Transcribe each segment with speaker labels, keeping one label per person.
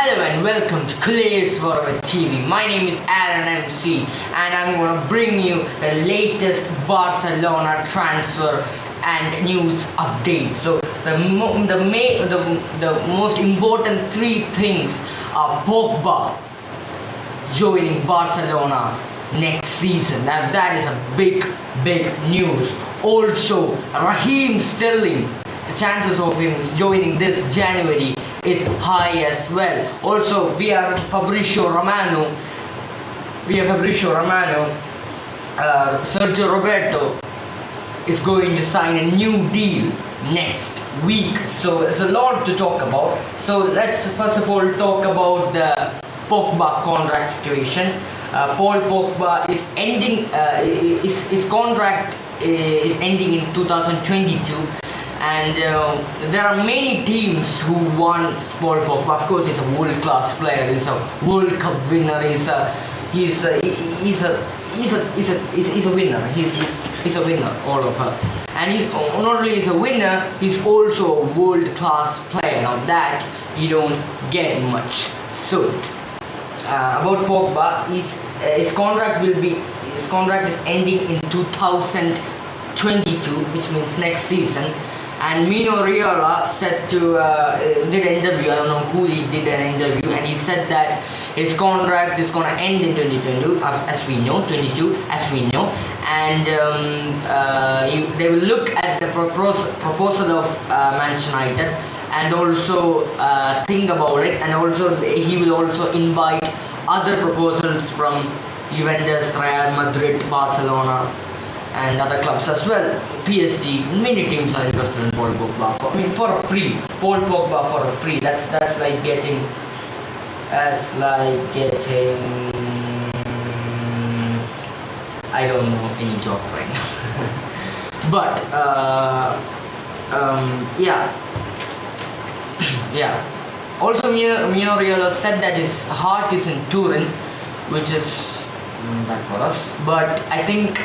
Speaker 1: Hello and welcome to Clays for TV. My name is Aaron MC and I'm gonna bring you the latest Barcelona transfer and news updates. So the most important three things are Pogba joining Barcelona next season. Now that is a big news. Also, Raheem Sterling, the chances of him joining this January is high as well. Also, we have Fabrizio Romano. Sergio Roberto is going to sign a new deal next week. So there's a lot to talk about. So let's first of all talk about the Pogba contract situation. Paul Pogba is ending. His contract is ending in 2022. And there are many teams who want Paul Pogba. Of course, he's a world-class player. He's a World Cup winner. He's a winner. He's a winner all over. And he's not only is a winner, he's also a world-class player. Now that you don't get much. So about Pogba, his contract is ending in 2022, which means next season. And Mino Raiola said to did an interview. I don't know who he did an interview, and he said that his contract is gonna end in 2022, as we know, 22, as we know. And they will look at the proposal of Manchester United, and also think about it. And also he will also invite other proposals from Juventus, Real Madrid, Barcelona, and other clubs as well. PSG, many teams are interested in Paul Pogba for a free. Paul Pogba for a free. That's like getting. I don't know any job right now. But yeah. Also, Mino Raiola said that his heart is in Turin, which is bad for us. But I think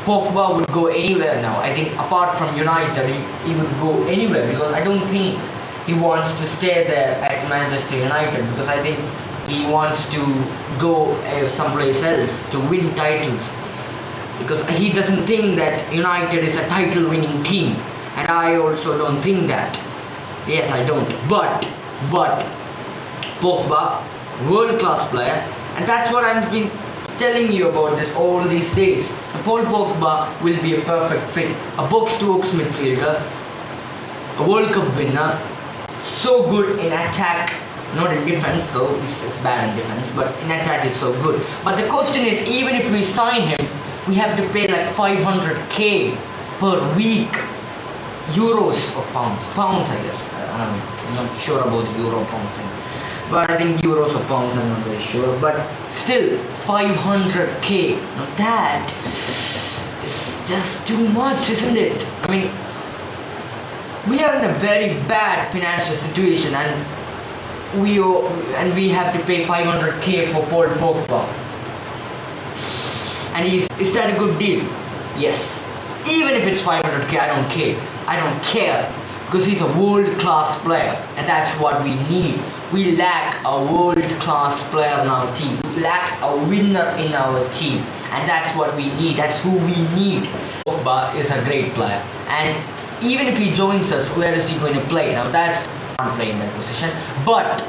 Speaker 1: Pogba would go anywhere now. I think apart from United, he would go anywhere, because I don't think he wants to stay there at Manchester United, because I think he wants to go someplace else to win titles, because he doesn't think that United is a title winning team, and I also don't think that. Yes, I don't. But Pogba, world class player, and that's what I've been telling you about this all these days. Paul Pogba will be a perfect fit, a box-to-box midfielder, a World Cup winner, so good in attack, not in defense though, it's bad in defense, but in attack is so good. But the question is, even if we sign him, we have to pay like 500k per week, euros or pounds, I guess. I'm not sure about the euro pound thing. But I think euros or pounds, I'm not very sure. But still, 500k. Now that is just too much, isn't it? I mean, we are in a very bad financial situation, and we have to pay 500k for Paul Pogba. And is that a good deal? Yes. Even if it's 500k, I don't care. Because he's a world-class player, and that's what we need. We lack a world-class player in our team. We lack a winner in our team, and that's what we need. That's who we need. Pogba is a great player, and even if he joins us, where is he going to play? Now that's not playing in that position. But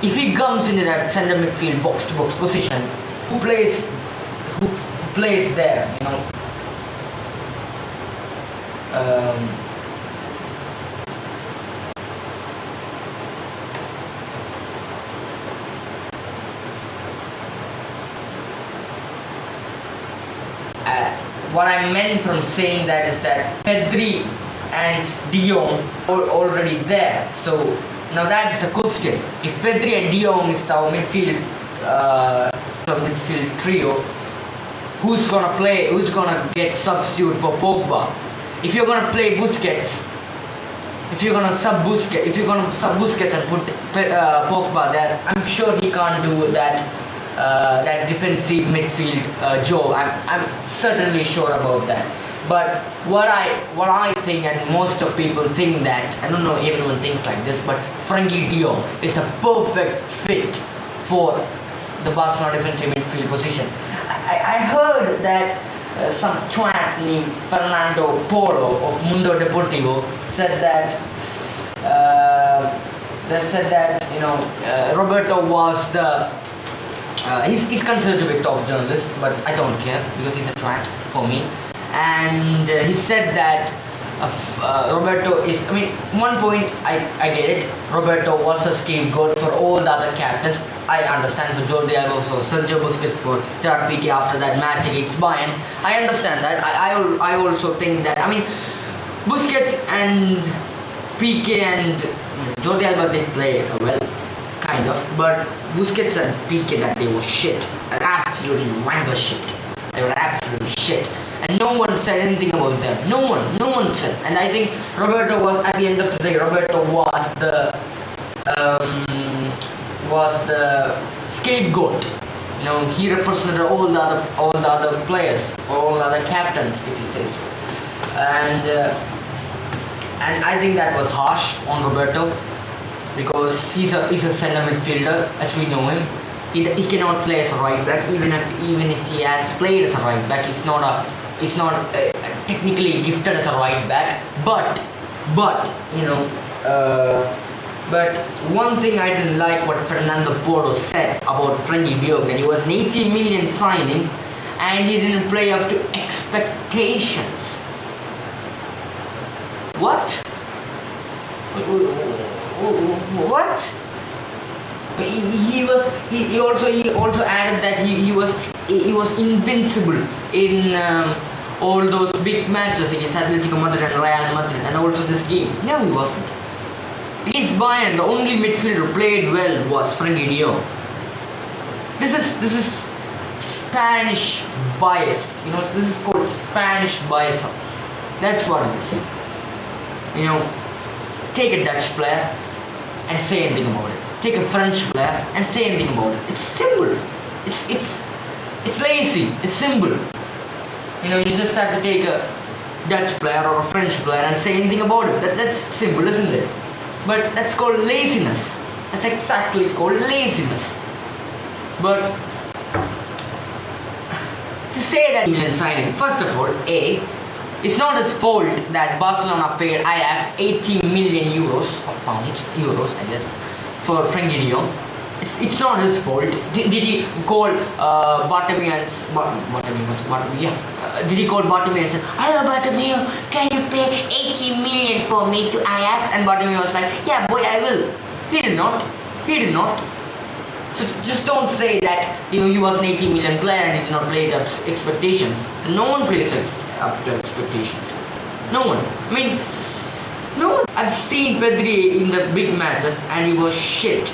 Speaker 1: if he comes into that center midfield box-to-box position, who plays there? You know. What I meant from saying that is that Pedri and De Jong are already there. So now that's the question. If Pedri and De Jong is our midfield trio, who's gonna play? Who's gonna get substitute for Pogba? If you're gonna play Busquets, if you're gonna sub Busquets and put Pogba there, I'm sure he can't do that that defensive midfield job. I'm certainly sure about that. But what I think, and most of people think that, I don't know everyone thinks like this, but Frankie de Jong is the perfect fit for the Barcelona defensive midfield position. I heard that some twat named Fernando Polo of Mundo Deportivo said that Roberto was the he's considered to be a top journalist, but I don't care because he's a twat for me. And he said that Roberto is, I mean, one point I get it. Roberto was a scapegoat for all the other captains. I understand, for Jordi Alba, for Sergio Busquets, for Gerard Piqué after that match against Bayern. I understand that. I also think that, I mean, Busquets and Piqué and Jordi Alba did play well, kind of, but Busquets and Piqué that day was shit. Absolutely wanker shit. They were absolutely shit. And no one said anything about them. No one said. And I think Roberto was, at the end of the day, Roberto was the scapegoat. You know, he represented all the other players, all the other captains, if you say so. And I think that was harsh on Roberto, because he's a center midfielder, as we know him. He cannot play as a right back, even if he has played as a right back. He's not technically gifted as a right back, but one thing I didn't like what Fernando Porto said about Frankie de Jong, that he was an 80 million signing and he didn't play up to expectations. What? What? He also added that he was invincible in all those big matches against Atletico Madrid and Real Madrid, and also this game. No, he wasn't. Against Bayern, the only midfielder who played well was Frankie de Jong. This is Spanish bias. You know, this is called Spanish bias. That's what it is. You know, take a Dutch player and say anything about it. Take a French player and say anything about it. It's simple. It's lazy. It's simple. You know, you just have to take a Dutch player or a French player and say anything about it. That's simple, isn't it? But that's called laziness. That's exactly called laziness. But to say that Milan signing, first of all, it's not his fault that Barcelona paid Ajax 80 million euros or euros, I guess, for Frankie de Jong. It's not his fault. Did he call Bartomeu? Did he call Bartomeu and say, "Hello Bartomeu, can you pay 80 million for me to Ajax?" And Bartomeu was like, "Yeah, boy, I will." He did not. So just don't say that, you know, he was an 80 million player and he did not play up to expectations. No one plays up to expectations. No one. I mean, no one. I've seen Pedri in the big matches and he was shit.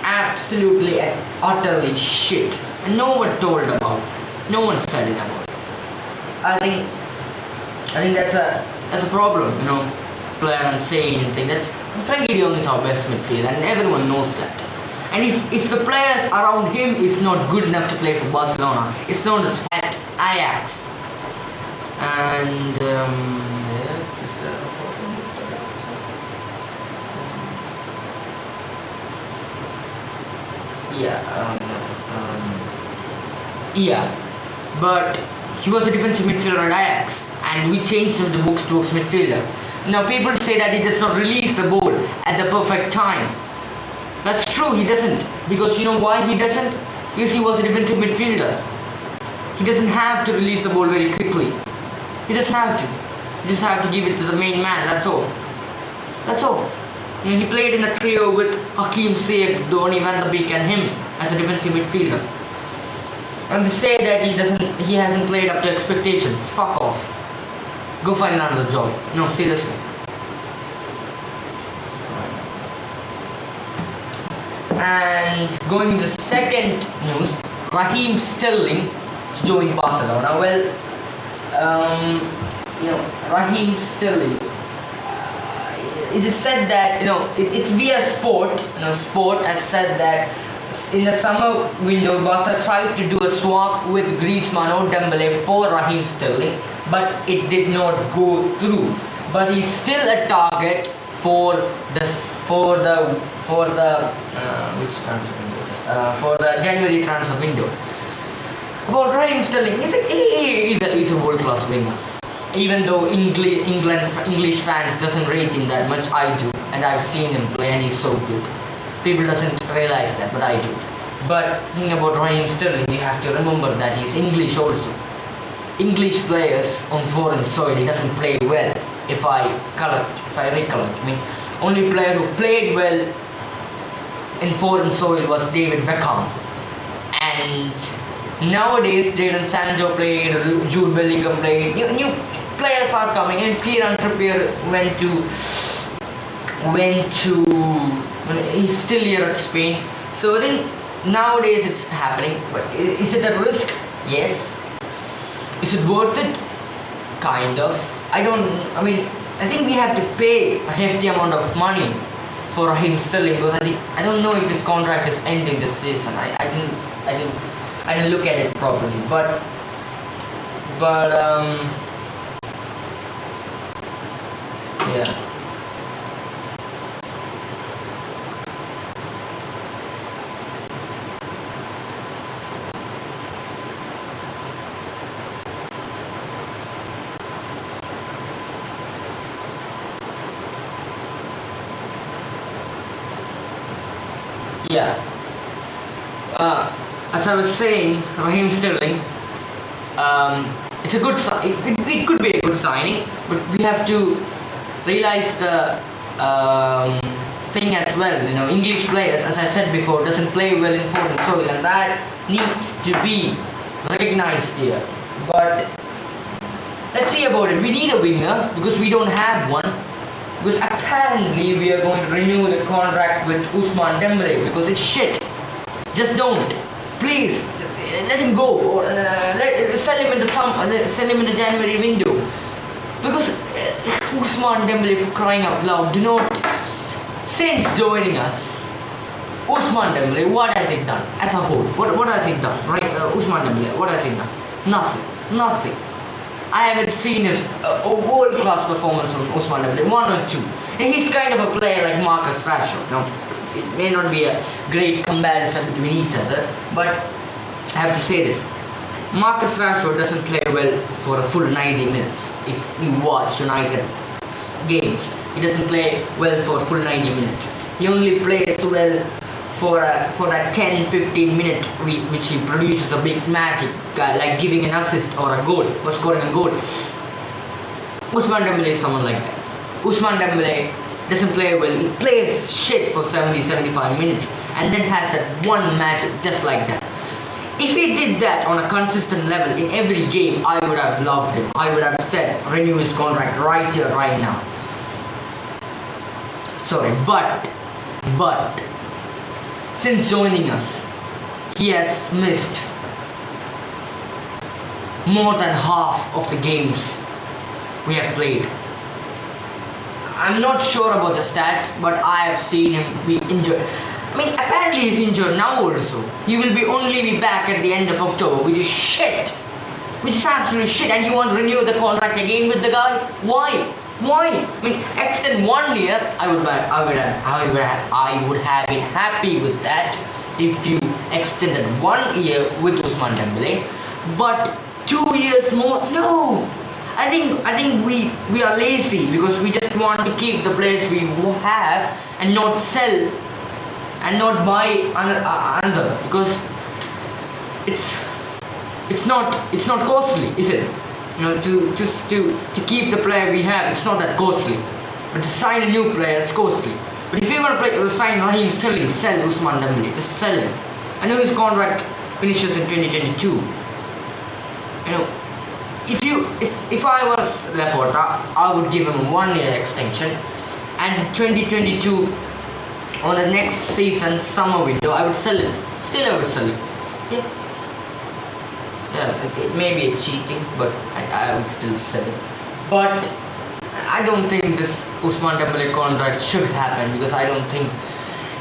Speaker 1: Absolutely and utterly shit. And no one told about it. No one said it about it. I think that's a problem, you know, player and saying anything. That's Frankie de Jong is our best midfielder and everyone knows that. And if the players around him is not good enough to play for Barcelona, it's known as at Ajax. And but he was a defensive midfielder at Ajax, and we changed him to box-to-box midfielder. Now people say that he does not release the ball at the perfect time. That's true, he doesn't. Because you know why he doesn't? Because he was a defensive midfielder. He doesn't have to release the ball very quickly. He doesn't have to. He just have to give it to the main man, that's all. That's all. You know, he played in a trio with Hakim Ziyech, Donny van de Beek and him as a defensive midfielder. And to say that he hasn't played up to expectations, fuck off. Go find another job. No, seriously. And going to the second news, Raheem Sterling joined Barcelona. Well, you know, Raheem Sterling. It is said that, you know, it's via Sport. You know, Sport has said that in the summer window, Barca tried to do a swap with Griezmann or Dembele for Raheem Sterling, but it did not go through. But he's still a target for the which transfer window? For the January transfer window. About Raheem Sterling, he's a world-class winger. Even though English fans doesn't rate him that much, I do, and I've seen him play, and he's so good. People doesn't realize that, but I do. But thinking about Raheem Sterling, you have to remember that he's English also. English players on foreign soil, he doesn't play well. If I recollect, I mean, only player who played well in foreign soil was David Beckham, and nowadays Jadon Sancho played, Jude Bellingham played, new players are coming, and Kieran Trippier went to he's still here at Spain. So I think nowadays it's happening, but is it a risk? Yes. Is it worth it? Kind of. I think we have to pay a hefty amount of money for Raheem Sterling, because I don't know if his contract is ending this season. I didn't look at it properly, but yeah. Yeah. As I was saying, Raheem Sterling, it's a good it could be a good signing, but we have to realize the thing as well. You know, English players, as I said before, doesn't play well in foreign soil, and that needs to be recognized here. But let's see about it. We need a winger because we don't have one. Because apparently we are going to renew the contract with Ousmane Dembele because it's shit. Just don't. Please, let him go, or sell him in the January window. Because Ousmane Dembele, for crying out loud, do not. Since joining us, Ousmane Dembele, what has he done as a whole? What has he done? Right, Ousmane Dembele, what has he done? Nothing. I haven't seen a world-class performance from Ousmane Dembele, one or two. And he's kind of a player like Marcus Rashford. Now, it may not be a great comparison between each other, but I have to say this. Marcus Rashford doesn't play well for a full 90 minutes. If you watch United games, he doesn't play well for a full 90 minutes. He only plays well for that 10-15 minute which he produces a big magic, like giving an assist or a goal, or scoring a goal. Ousmane Dembele is someone like that. Ousmane Dembele doesn't play well. He plays shit for 70-75 minutes and then has that one magic just like that. If he did that on a consistent level in every game, I would have loved him. I would have said renew his contract right here, right now. Sorry, but since joining us, he has missed more than half of the games we have played. I'm not sure about the stats, but I have seen him be injured. I mean, apparently he's injured now also. He will only be back at the end of October, which is shit. Which is absolute shit. And you want to renew the contract again with the guy? Why? I mean, extend 1 year. I would have been happy with that if you extended 1 year with Ousmane Dembele. But 2 years more? No. I think we are lazy because we just want to keep the players we have and not sell and not buy another, because it's not costly, is it? You know, to keep the player we have, it's not that costly. But to sign a new player, it's costly. But if you're gonna sign Raheem Sterling, sell Ousmane Dembele, just sell him. I know his contract finishes in 2022. You know, if I was Laporta, I would give him a 1 year extension, and 2022 on the next season summer window I would sell him. Still I would sell him. Yeah, it may be a cheating, but I would still sell it. But I don't think this Ousmane Dembele contract should happen, because I don't think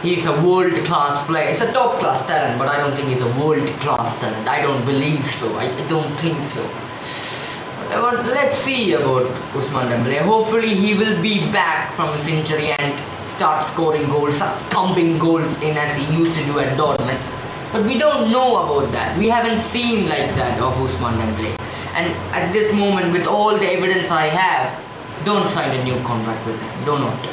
Speaker 1: he's a world-class player. He's a top-class talent, but I don't think he's a world-class talent. I don't believe so. I don't think so. But let's see about Ousmane Dembele. Hopefully he will be back from his injury and start scoring goals, start thumping goals in as he used to do at Dortmund. But we don't know about that. We haven't seen like that of Ousmane Dembele. And at this moment, with all the evidence I have, don't sign a new contract with him. Do not.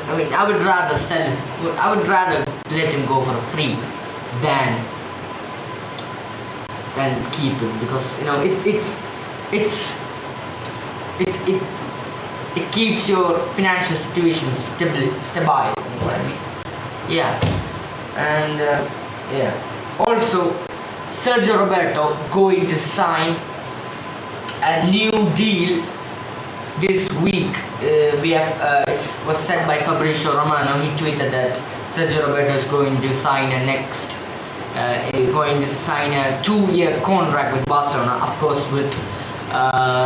Speaker 1: I mean, I would rather sell him. I would rather let him go for a free than keep him, because you know it keeps your financial situation stable. You know what I mean? Yeah. And yeah. Also, Sergio Roberto going to sign a new deal this week. It was said by Fabrizio Romano. He tweeted that Sergio Roberto is going to sign a 2-year contract with Barcelona, of course with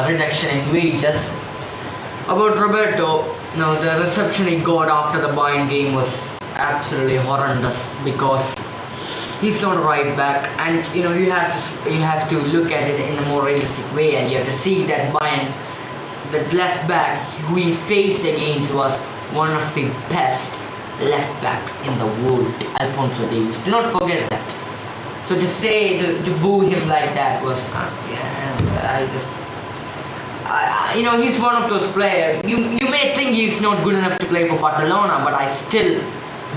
Speaker 1: reduction in wages. About Roberto, the reception he got after the Bayern game was absolutely horrendous, because he's not a right back, and you have to look at it in a more realistic way, and you have to see that Bayern, the left back who he faced against, was one of the best left backs in the world, Alphonso Davies. Do not forget that. So to boo him like that was he's one of those players. You may think he's not good enough to play for Barcelona, but I still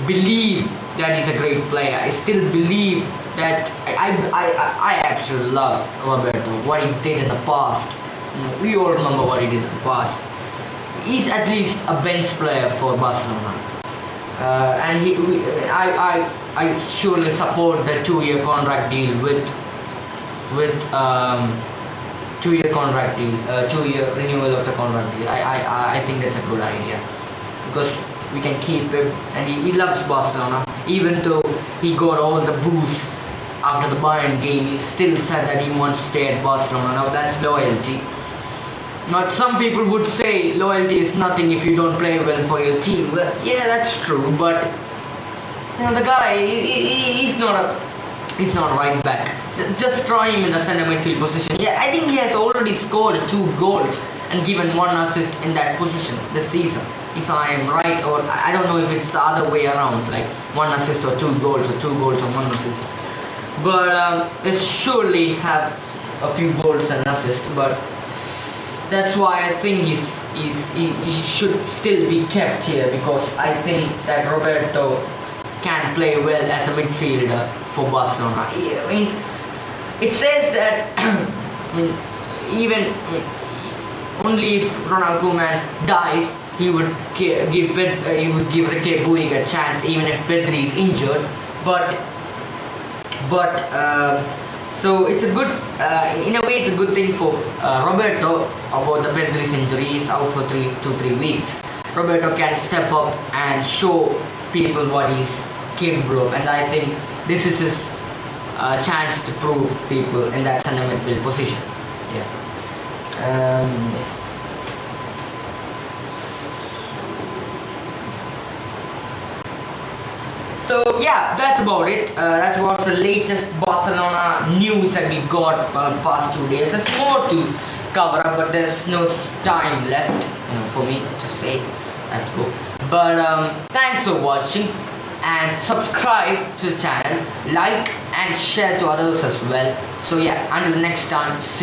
Speaker 1: believe that he's a great player. I still believe that I absolutely love Roberto, what he did in the past. We all remember what he did in the past. He's at least a bench player for Barcelona, and I surely support the 2-year contract deal with 2-year contract deal, 2-year renewal of the contract deal. I think that's a good idea, because we can keep him, and he loves Barcelona. Even though he got all the boos after the Bayern game, he still said that he wants to stay at Barcelona. Now that's loyalty. Not some people would say loyalty is nothing if you don't play well for your team. Well, yeah, that's true, but the guy, he's not a right back. Just try him in the centre midfield position. Yeah, I think he has already scored 2 goals and given 1 assist in that position this season, if I am right, or I don't know if it's the other way around, like 1 assist or 2 goals, or 2 goals or 1 assist. But he surely have a few goals and assists. But that's why I think he should still be kept here, because I think that Roberto can play well as a midfielder for Barcelona. I mean, it says that only if Ronald Koeman dies, he would give Ricky Puig a chance, even if Pedri is injured. So it's a good, in a way, it's a good thing for Roberto about the Pedri's injury. He's out for 2-3 weeks. Roberto can step up and show people what he's capable of, and I think this is his chance to prove people in that center midfield position. Yeah. So yeah, that's about it. That was the latest Barcelona news that we got for the past 2 days. There's more to cover up, but there's no time left for me to say. I have to go. But thanks for watching, and subscribe to the channel, like and share to others as well. So yeah, until next time, see you.